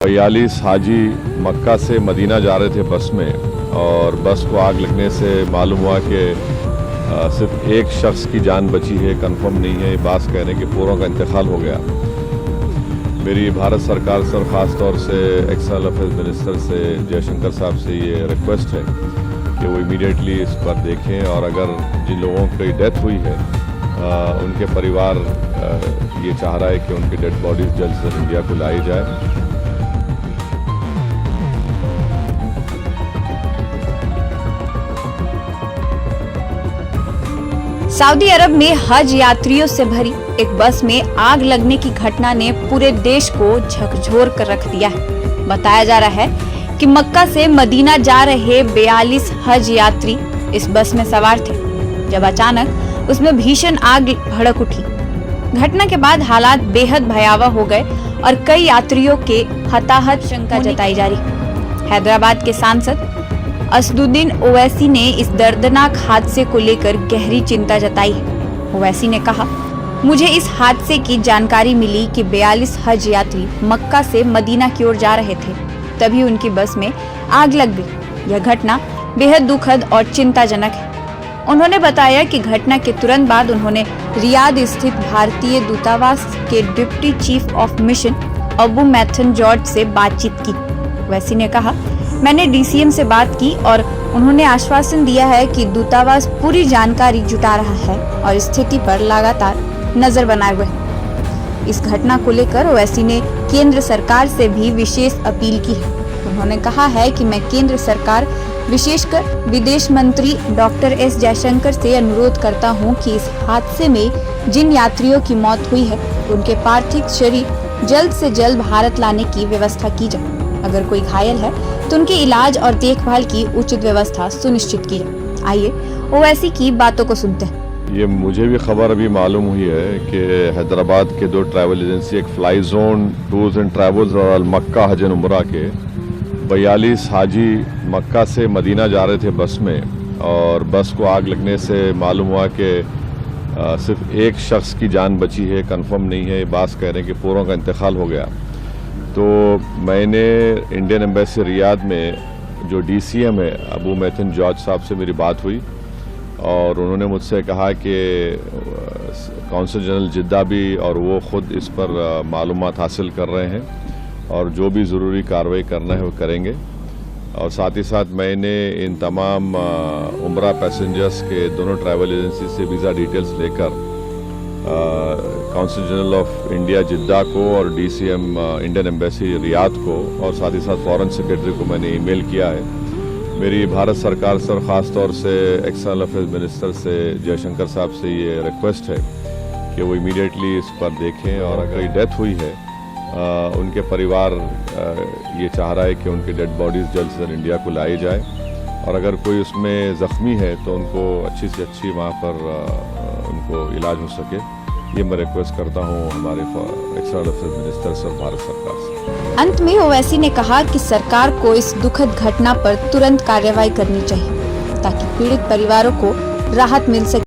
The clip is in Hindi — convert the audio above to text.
42 हाजी मक्का से मदीना जा रहे थे बस में, और बस को आग लगने से मालूम हुआ कि सिर्फ एक शख्स की जान बची है, कंफर्म नहीं है। बास कहने के पूरों का इंतकाल हो गया। मेरी भारत सरकार से और ख़ास तौर से एक्सटर्नल अफेयर्स मिनिस्टर से जयशंकर साहब से ये रिक्वेस्ट है कि वो इमीडिएटली इस पर देखें, और अगर जिन लोगों की डेथ हुई है उनके परिवार ये चाह रहा है कि उनकी डेड बॉडीज़ जल्द से इंडिया को लाई जाए। सऊदी अरब में हज यात्रियों से भरी एक बस में आग लगने की घटना ने पूरे देश को झकझोर कर रख दिया है। बताया जा रहा है कि मक्का से मदीना जा रहे 42 हज यात्री इस बस में सवार थे, जब अचानक उसमें भीषण आग भड़क उठी। घटना के बाद हालात बेहद भयावह हो गए और कई यात्रियों के हताहत शंका जताई जा रही। हैदराबाद के सांसद असदुद्दीन ओवैसी ने इस दर्दनाक हादसे को लेकर गहरी चिंता जताई है। ओवैसी ने कहा, मुझे इस हादसे की जानकारी मिली कि 42 हज यात्री मक्का से मदीना की ओर जा रहे थे, तभी उनकी बस में आग लग गई। यह घटना बेहद दुखद और चिंताजनक है। उन्होंने बताया कि घटना के तुरंत बाद उन्होंने रियाद स्थित भारतीय दूतावास के deputy chief of mission Abu Maithon George से बातचीत की। ओवैसी ने कहा, मैंने डीसीएम से बात की और उन्होंने आश्वासन दिया है कि दूतावास पूरी जानकारी जुटा रहा है और स्थिति पर लगातार नजर बनाए हुए है। इस घटना को लेकर ओवैसी ने केंद्र सरकार से भी विशेष अपील की है। उन्होंने कहा है कि मैं केंद्र सरकार, विशेषकर विदेश मंत्री डॉक्टर एस जयशंकर से अनुरोध करता हूं कि इस हादसे में जिन यात्रियों की मौत हुई है उनके पार्थिव शरीर जल्द से जल्द भारत लाने की व्यवस्था की जाए। अगर कोई घायल है तो उनके इलाज और देखभाल की उचित व्यवस्था सुनिश्चित की जाए। आइए ओवैसी की बातों को सुनते हैं। ये मुझे भी खबर अभी मालूम हुई है कि हैदराबाद के 2 ट्रैवल एजेंसी, एक fly zone tours and travels और अल मक्का हज एंड उम्रा के 42 हाजी मक्का से मदीना जा रहे थे बस में, और बस को आग लगने से मालूम हुआ कि सिर्फ एक शख्स की जान बची है, कंफर्म नहीं है। बास कहने के पूरों का इंतकाल हो गया। तो मैंने इंडियन एम्बेसी रियाद में जो डीसीएम है अबू मैथन जॉर्ज साहब से मेरी बात हुई, और उन्होंने मुझसे कहा कि कौंसल जनरल जिद्दा भी और वो ख़ुद इस पर मालूमात हासिल कर रहे हैं, और जो भी ज़रूरी कार्रवाई करना है वो करेंगे। और साथ ही साथ मैंने इन तमाम उम्रा पैसेंजर्स के दोनों ट्रैवल एजेंसी से वीज़ा डिटेल्स लेकर कौंसल जनरल ऑफ इंडिया जिद्दा को और डीसीएम इंडियन एम्बेसी रियाद को और साथ ही साथ फॉरेन सेक्रेटरी को मैंने ईमेल किया है। मेरी भारत सरकार से और ख़ास तौर से एक्सटर्नल अफेयर्स मिनिस्टर से जयशंकर साहब से ये रिक्वेस्ट है कि वो इमीडिएटली इस पर देखें, और अगर डेथ हुई है उनके परिवार ये चाह रहा है कि उनकी डेड बॉडीज़ जल्द से जल्द इंडिया को लाई जाए, और अगर कोई उसमें ज़ख्मी है तो उनको अच्छी से अच्छी वहाँ पर उनको इलाज हो सके। ये मैं रिक्वेस्ट करता हूँ हमारे एक्सटर्नल अफेयर्स मिनिस्टर से और भारत सरकार से। अंत में ओवैसी ने कहा कि सरकार को इस दुखद घटना पर तुरंत कार्रवाई करनी चाहिए ताकि पीड़ित परिवारों को राहत मिल सके।